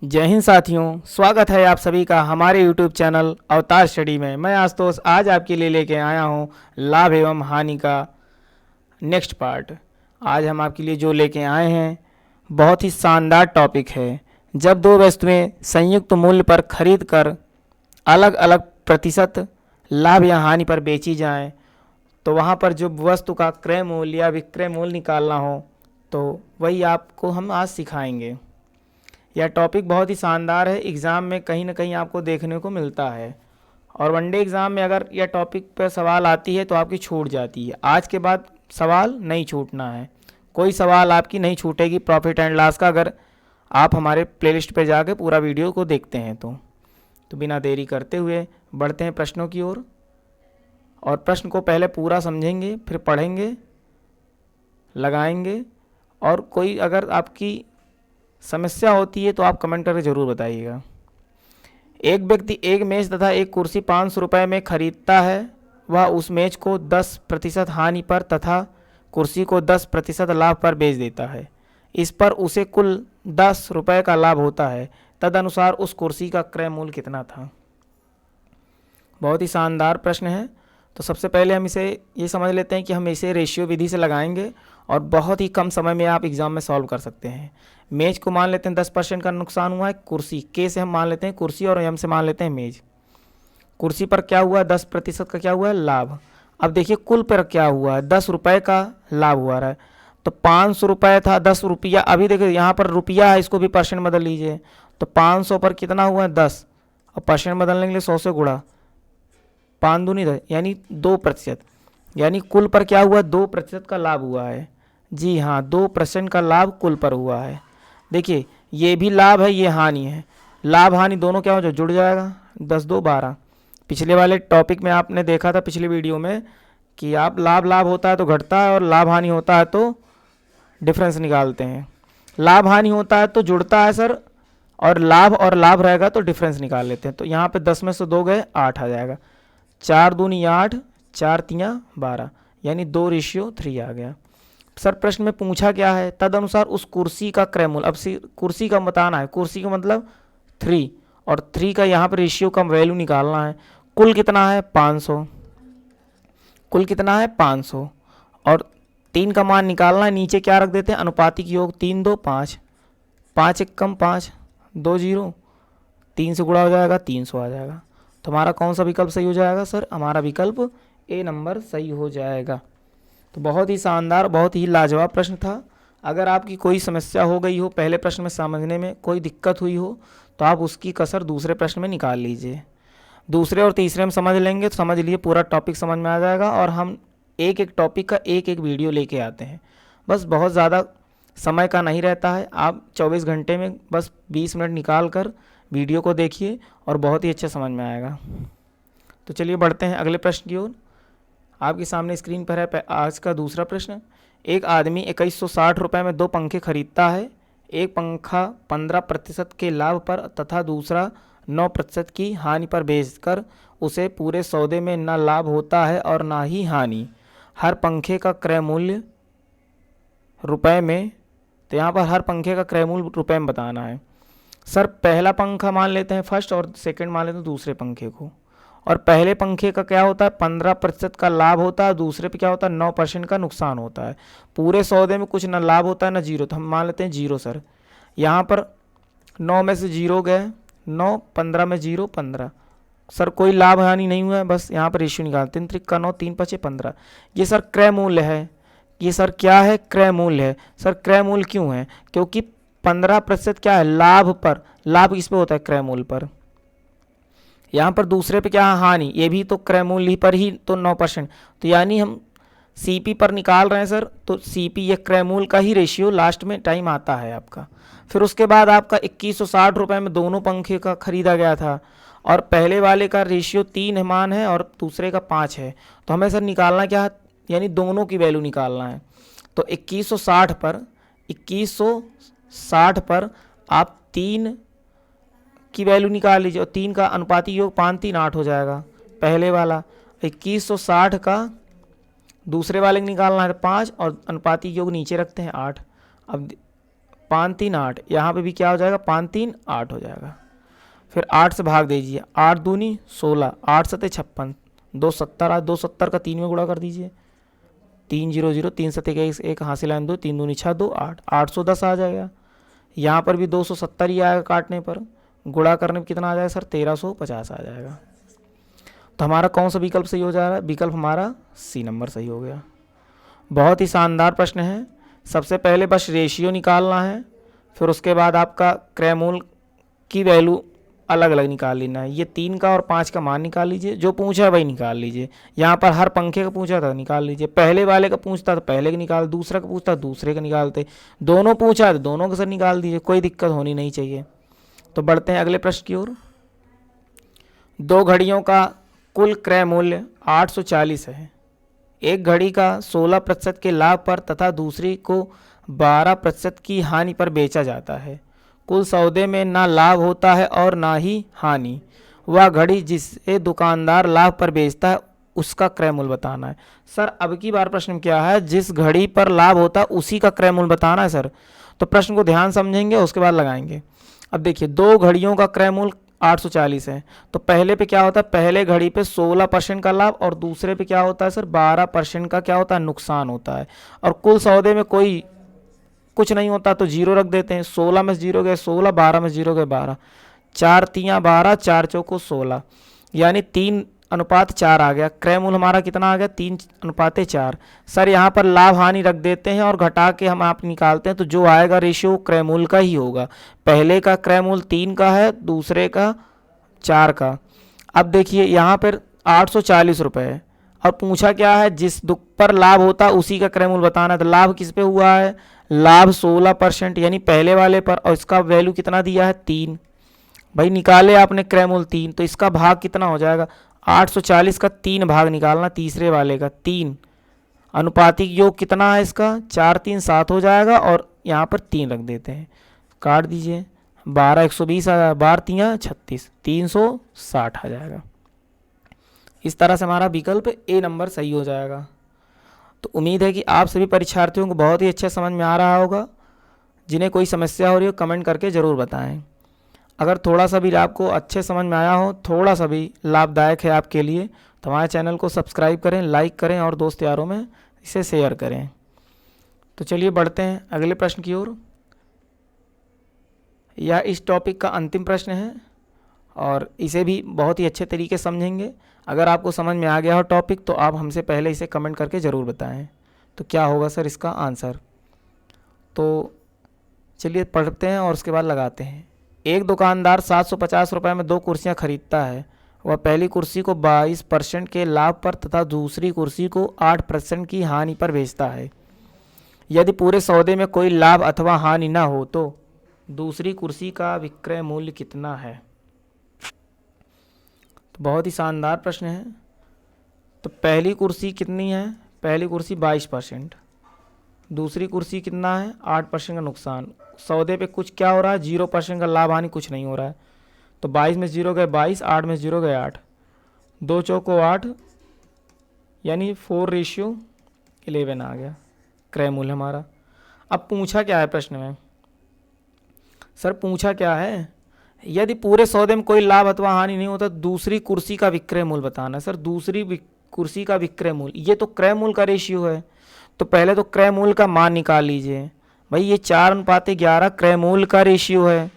जय हिंद साथियों, स्वागत है आप सभी का हमारे YouTube चैनल अवतार स्टडी में। मैं आशुतोष आज आपके लिए लेके आया हूँ लाभ एवं हानि का नेक्स्ट पार्ट। आज हम आपके लिए जो लेके आए हैं बहुत ही शानदार टॉपिक है। जब दो वस्तुएं संयुक्त मूल्य पर खरीद कर अलग अलग प्रतिशत लाभ या हानि पर बेची जाएं तो वहाँ पर जो वस्तु का क्रय मूल्य या विक्रय मूल्य निकालना हो तो वही आपको हम आज सिखाएंगे। यह टॉपिक बहुत ही शानदार है, एग्ज़ाम में कहीं ना कहीं आपको देखने को मिलता है और वनडे एग्ज़ाम में अगर यह टॉपिक पर सवाल आती है तो आपकी छूट जाती है। आज के बाद सवाल नहीं छूटना है, कोई सवाल आपकी नहीं छूटेगी प्रॉफिट एंड लॉस का, अगर आप हमारे प्लेलिस्ट पे जाके पूरा वीडियो को देखते हैं तो बिना देरी करते हुए बढ़ते हैं प्रश्नों की ओर। और प्रश्न को पहले पूरा समझेंगे, फिर पढ़ेंगे, लगाएंगे और कोई अगर आपकी समस्या होती है तो आप कमेंट करके ज़रूर बताइएगा। एक व्यक्ति एक मेज तथा एक कुर्सी 500 रुपये में खरीदता है। वह उस मेज को 10% हानि पर तथा कुर्सी को 10% लाभ पर बेच देता है। इस पर उसे कुल 10 रुपये का लाभ होता है। तदनुसार उस कुर्सी का क्रय मूल्य कितना था। बहुत ही शानदार प्रश्न है। तो सबसे पहले हम इसे ये समझ लेते हैं कि हम इसे रेशियो विधि से लगाएंगे और बहुत ही कम समय में आप एग्ज़ाम में सॉल्व कर सकते हैं। मेज को मान लेते हैं 10% का नुकसान हुआ है। कुर्सी के से हम मान लेते हैं कुर्सी और एम से मान लेते हैं मेज। कुर्सी पर क्या हुआ, 10% का क्या हुआ है लाभ। अब देखिए कुल पर क्या हुआ है, 10 रुपये का लाभ हुआ है। तो 500 रुपये था, 10 रुपया, अभी देखिए यहाँ पर रुपया है, इसको भी परसेंट बदल लीजिए। तो 500 पर कितना हुआ है 10, और परसेंट बदलने के लिए 100 से गुणा, 5 दूनी 10 यानी 2%, यानी कुल पर क्या हुआ 2% का लाभ हुआ है। जी हाँ, 2% का लाभ कुल पर हुआ है। देखिए ये भी लाभ है, ये हानि है। लाभ हानि दोनों क्या हो जो जुड़ जाएगा, 10 2 12। पिछले वाले टॉपिक में आपने देखा था पिछले वीडियो में कि आप लाभ लाभ होता है तो घटता है और लाभ हानि होता है तो डिफरेंस निकालते हैं। लाभ हानि होता है तो जुड़ता है सर, और लाभ रहेगा तो डिफरेंस निकाल लेते हैं। तो यहाँ पे 10 में से 2 गए 8 आ जाएगा। 4 दूनी 8, 4 3 12, यानी 2:3 आ गया। सर प्रश्न में पूछा क्या है, तदनुसार उस कुर्सी का क्रय मूल्य। अब कुर्सी का बताना है, कुर्सी का मतलब 3 और 3 का यहाँ पर रेशियो का वैल्यू निकालना है। कुल कितना है 500, कुल कितना है 500 और 3 का मान निकालना है। नीचे क्या रख देते हैं अनुपातिक योग, 3 2 5, 5 1 कम 5, 2 0, 3 से गुणा हो जाएगा 300 आ जाएगा। तो हमारा कौन सा विकल्प सही हो जाएगा सर, हमारा विकल्प ए नंबर सही हो जाएगा। तो बहुत ही शानदार, बहुत ही लाजवाब प्रश्न था। अगर आपकी कोई समस्या हो गई हो, पहले प्रश्न में समझने में कोई दिक्कत हुई हो तो आप उसकी कसर दूसरे प्रश्न में निकाल लीजिए। दूसरे और तीसरे में समझ लेंगे तो समझ लिए पूरा टॉपिक समझ में आ जाएगा। और हम एक एक टॉपिक का एक एक वीडियो लेके आते हैं, बस बहुत ज़्यादा समय का नहीं रहता है। आप 24 घंटे में बस 20 मिनट निकाल कर वीडियो को देखिए और बहुत ही अच्छा समझ में आएगा। तो चलिए बढ़ते हैं अगले प्रश्न की ओर। आपके सामने स्क्रीन पर है आज का दूसरा प्रश्न। एक आदमी 2160 रुपये में 2 पंखे खरीदता है। एक पंखा 15% के लाभ पर तथा दूसरा 9% की हानि पर बेचकर उसे पूरे सौदे में न लाभ होता है और ना ही हानि। हर पंखे का क्रय मूल्य रुपए में, तो यहाँ पर हर पंखे का क्रय मूल्य रुपए में बताना है। सर पहला पंखा मान लेते हैं फर्स्ट और सेकंड मान लेते हैं दूसरे पंखे को। और पहले पंखे का क्या होता है 15% का लाभ होता है, दूसरे पे क्या होता है 9% का नुकसान होता है। पूरे सौदे में कुछ ना लाभ होता है ना जीरो, तो हम मान लेते हैं जीरो। सर यहाँ पर 9 में से 0 गए 9, 15 में 0 15। सर कोई लाभ हानि नहीं हुआ है, बस यहाँ पर रेशियो निकालते हैं। 3 3 9, 3 5 15। ये सर क्रय मूल्य है। ये सर क्या है, क्रय मूल्य है। सर क्रय मूल्य क्यों है, क्योंकि 15% क्या है लाभ पर, लाभ किस पे होता है क्रय मूल्य पर। यहाँ पर दूसरे पे क्या है हानि, ये भी तो क्रय मूल्य पर ही तो 9%। तो यानी हम सीपी पर निकाल रहे हैं सर, तो सीपी ये क्रय मूल्य का ही रेशियो लास्ट में टाइम आता है आपका। फिर उसके बाद आपका 2160 रुपये में दोनों पंखे का खरीदा गया था और पहले वाले का रेशियो 3 मान है और दूसरे का 5 है। तो हमें सर निकालना क्या है, यानी दोनों की वैल्यू निकालना है। तो 2160 पर आप 3 की वैल्यू निकाल लीजिए और 3 का अनुपातिक योग 5 3 8 हो जाएगा पहले वाला। 2160 का दूसरे वाले को निकालना है 5 और अनुपातिक योग नीचे रखते हैं 8। अब 5 3 8, यहाँ पे भी क्या हो जाएगा 5 3 8 हो जाएगा। फिर 8 से भाग दीजिए, 8 दूनी 16, 8 सते 56, 2 70 आज 2 70 का 3 में गुणा कर दीजिए, 3 0 0, 3 सते एक हासिल लाइन 2, 3 दूनी 6 2 8, 810 आ जाएगा। यहाँ पर भी 270 ही आएगा, काटने पर गुणा करने में कितना आ जाएगा सर 1350 आ जाएगा। तो हमारा कौन सा विकल्प सही हो जा रहा है? विकल्प हमारा सी नंबर सही हो गया। बहुत ही शानदार प्रश्न है। सबसे पहले बस रेशियो निकालना है, फिर उसके बाद आपका क्रय मूल्य की वैल्यू अलग अलग निकाल लेना है। ये 3 का और 5 का मान निकाल लीजिए, जो पूछा है वही निकाल लीजिए। यहाँ पर हर पंखे का पूछा था निकाल लीजिए, पहले वाले का पूछता तो पहले का निकाल, दूसरा का पूछता दूसरे का निकालते, दोनों पूछा तो दोनों का सर निकाल दीजिए, कोई दिक्कत होनी नहीं चाहिए। तो बढ़ते हैं अगले प्रश्न की ओर। 2 घड़ियों का कुल क्रय मूल्य 840 है। एक घड़ी का 16% के लाभ पर तथा दूसरी को 12% की हानि पर बेचा जाता है। कुल सौदे में ना लाभ होता है और ना ही हानि। वह घड़ी जिसे दुकानदार लाभ पर बेचता है उसका क्रय मूल्य बताना है। सर अब की बार प्रश्न क्या है? जिस घड़ी पर लाभ होता है उसी का क्रय मूल्य बताना है सर। तो प्रश्न को ध्यान समझेंगे, उसके बाद लगाएंगे। अब देखिए 2 घड़ियों का क्रय मूल्य 840 है, तो पहले पे क्या होता है? पहले घड़ी पे 16% का लाभ और दूसरे पे क्या होता है सर 12% का क्या होता है? नुकसान होता है। और कुल सौदे में कोई कुछ नहीं होता तो 0 रख देते हैं। 16 में 0 गए 16, 12 में 0 गए 12, 4 3 12, 4 चौको 16, यानी 3:4 आ गया। क्रय मूल्य हमारा कितना आ गया? 3:4। सर यहाँ पर लाभ हानि रख देते हैं और घटा के हम आप निकालते हैं, तो जो आएगा रेशियो क्रय मूल्य का ही होगा। पहले का क्रय मूल्य 3 का है, दूसरे का 4 का। अब देखिए यहाँ पर 840 रुपये है और पूछा क्या है? जिस दुख पर लाभ होता है उसी का क्रय मूल्य बताना है। तो लाभ किस पे हुआ है? लाभ 16% यानी पहले वाले पर, और इसका वैल्यू कितना दिया है? 3। भाई निकाले आपने क्रय मूल्य 3, तो इसका भाग कितना हो जाएगा? 840 का 3 भाग निकालना तीसरे वाले का 3। अनुपातिक योग कितना है इसका? 4 3 7 हो जाएगा और यहाँ पर 3 रख देते हैं, काट दीजिए। 12 120 आ जाएगा, 12 3 36, 360 आ जाएगा। इस तरह से हमारा विकल्प ए नंबर सही हो जाएगा। तो उम्मीद है कि आप सभी परीक्षार्थियों को बहुत ही अच्छे समझ में आ रहा होगा। जिन्हें कोई समस्या हो रही हो कमेंट करके ज़रूर बताएं। अगर थोड़ा सा भी आपको अच्छे समझ में आया हो, थोड़ा सा भी लाभदायक है आपके लिए, तो हमारे चैनल को सब्सक्राइब करें, लाइक करें और दोस्त यारों में इसे शेयर करें। तो चलिए बढ़ते हैं अगले प्रश्न की ओर। यह इस टॉपिक का अंतिम प्रश्न है और इसे भी बहुत ही अच्छे तरीके समझेंगे। अगर आपको समझ में आ गया हो टॉपिक तो आप हमसे पहले इसे कमेंट करके ज़रूर बताएं। तो क्या होगा सर इसका आंसर? तो चलिए पढ़ते हैं और उसके बाद लगाते हैं। एक दुकानदार 750 रुपये में 2 कुर्सियां खरीदता है। वह पहली कुर्सी को 22% के लाभ पर तथा दूसरी कुर्सी को 8% की हानि पर बेचता है। यदि पूरे सौदे में कोई लाभ अथवा हानि न हो तो दूसरी कुर्सी का विक्रय मूल्य कितना है? तो बहुत ही शानदार प्रश्न है। तो पहली कुर्सी कितनी है? पहली कुर्सी 22%, दूसरी कुर्सी कितना है? 8% का नुकसान। सौदे पे कुछ क्या हो रहा है? 0% का लाभ हानि कुछ नहीं हो रहा है। तो 22 में 0 गए 22, 8 में 0 गए 8, 2 चौको 8 यानी 4:11 आ गया क्रय मूल्य हमारा। अब पूछा क्या है प्रश्न में? सर पूछा क्या है? यदि पूरे सौदे में कोई लाभ अथवा हानि नहीं होता दूसरी कुर्सी का विक्रय मूल्य बताना है। सर दूसरी कुर्सी का विक्रय मूल्य, ये तो क्रय मूल्य का रेशियो है, तो पहले तो क्रय मूल्य का मान निकाल लीजिए। भाई ये 4:11 क्रय मूल्य का रेशियो है,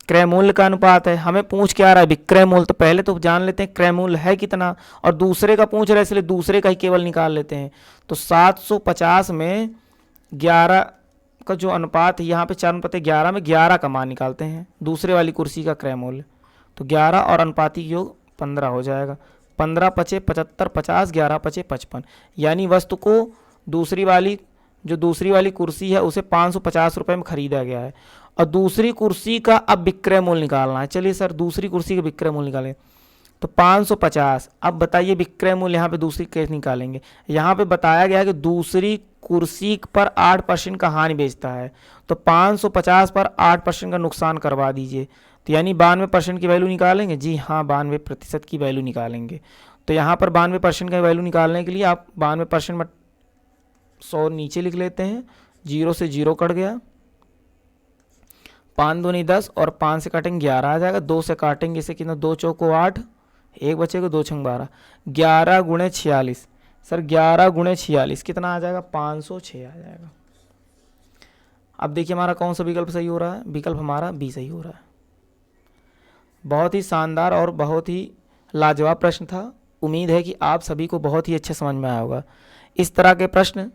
क्रय मूल्य का अनुपात है। हमें पूछ क्या रहा है? विक्रय मूल्य। तो पहले तो जान लेते हैं क्रय मूल्य है कितना, और दूसरे का पूछ रहा है इसलिए दूसरे का ही केवल निकाल लेते हैं। तो 750 में 11 का जो अनुपात है, यहाँ पे 4:11 में 11 का मान निकालते हैं, दूसरे वाली कुर्सी का क्रय मूल्य। तो 11 और अनुपातिक योग 15 हो जाएगा। 15 पचे 75, 50, 11 पचे 55, यानी वस्तु को दूसरी वाली कुर्सी है उसे 550 रुपये में खरीदा गया है और दूसरी कुर्सी का अब विक्रय मूल्य निकालना है। चलिए सर दूसरी कुर्सी का विक्रय मूल्य निकालें। तो 550। अब बताइए विक्रय मूल्य यहाँ पे दूसरी कैसे निकालेंगे? यहाँ पे बताया गया है कि दूसरी कुर्सी पर 8% का हानि बेचता है, तो 550 पर 8% का नुकसान करवा दीजिए। तो यानी 92% की वैल्यू निकालेंगे। जी हाँ, 92% की वैल्यू निकालेंगे। तो यहाँ पर 92% का वैल्यू निकालने के लिए आप 92% में 100 नीचे लिख लेते हैं, 0 से 0 कट गया, 5 दूनी 10 और 5 से काटेंगे 11 आ जाएगा। 2 से काटेंगे इसे कितना, 2 चौको 8, एक बचे को 2 छंग 12, 11 गुणे 46। सर 11 गुणे 46 कितना आ जाएगा, 506 आ जाएगा। अब देखिए हमारा कौन सा विकल्प सही हो रहा है, विकल्प हमारा बी सही हो रहा है। बहुत ही शानदार और बहुत ही लाजवाब प्रश्न था। उम्मीद है कि आप सभी को बहुत ही अच्छे समझ में आया होगा। इस तरह के प्रश्न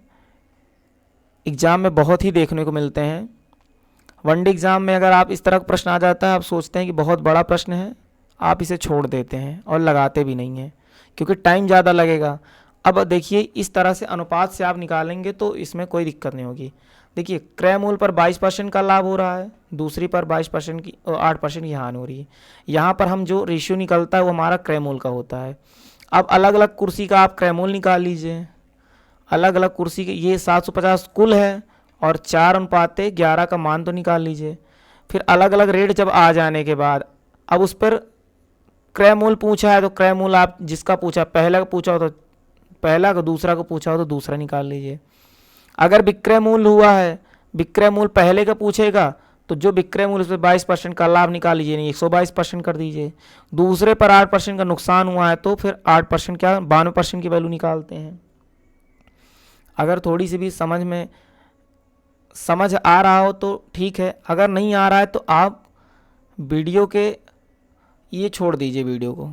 एग्ज़ाम में बहुत ही देखने को मिलते हैं। वनडे एग्ज़ाम में अगर आप इस तरह का प्रश्न आ जाता है, आप सोचते हैं कि बहुत बड़ा प्रश्न है, आप इसे छोड़ देते हैं और लगाते भी नहीं हैं क्योंकि टाइम ज़्यादा लगेगा। अब देखिए इस तरह से अनुपात से आप निकालेंगे तो इसमें कोई दिक्कत नहीं होगी। देखिए क्रय मूल्य पर 22% का लाभ हो रहा है, दूसरी पर 22% की 8% की हानि हो रही है। यहाँ पर हम जो रेशियो निकलता है वो हमारा क्रय मूल्य का होता है। अब अलग अलग कुर्सी का आप क्रय मूल्य निकाल लीजिए। अलग अलग कुर्सी के ये 750 कुल है और 4:11 का मान तो निकाल लीजिए। फिर अलग अलग रेट जब आ जाने के बाद अब उस पर क्रय मूल्य पूछा है तो क्रय मूल्य आप जिसका पूछा, पहला का पूछा हो तो पहला का, दूसरा को पूछा हो तो दूसरा निकाल लीजिए। अगर विक्रय मूल्य हुआ है, विक्रय मूल्य पहले का पूछेगा तो जो विक्रय मूल्य उस पर 22% का लाभ निकाल लीजिए, नहीं 122% कर दीजिए। दूसरे पर 8% का नुकसान हुआ है तो फिर 8% क्या 92% की वैल्यू निकालते हैं। अगर थोड़ी सी भी समझ आ रहा हो तो ठीक है, अगर नहीं आ रहा है तो आप वीडियो के ये छोड़ दीजिए वीडियो को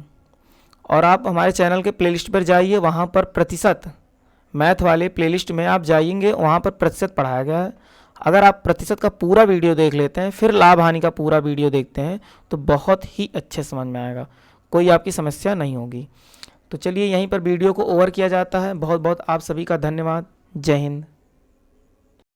और आप हमारे चैनल के प्लेलिस्ट पर जाइए। वहाँ पर प्रतिशत मैथ वाले प्लेलिस्ट में आप जाएंगे, वहाँ पर प्रतिशत पढ़ाया गया है। अगर आप प्रतिशत का पूरा वीडियो देख लेते हैं फिर लाभ हानि का पूरा वीडियो देखते हैं तो बहुत ही अच्छे समझ में आएगा, कोई आपकी समस्या नहीं होगी। तो चलिए यहीं पर वीडियो को ओवर किया जाता है। बहुत बहुत आप सभी का धन्यवाद। जय हिंद।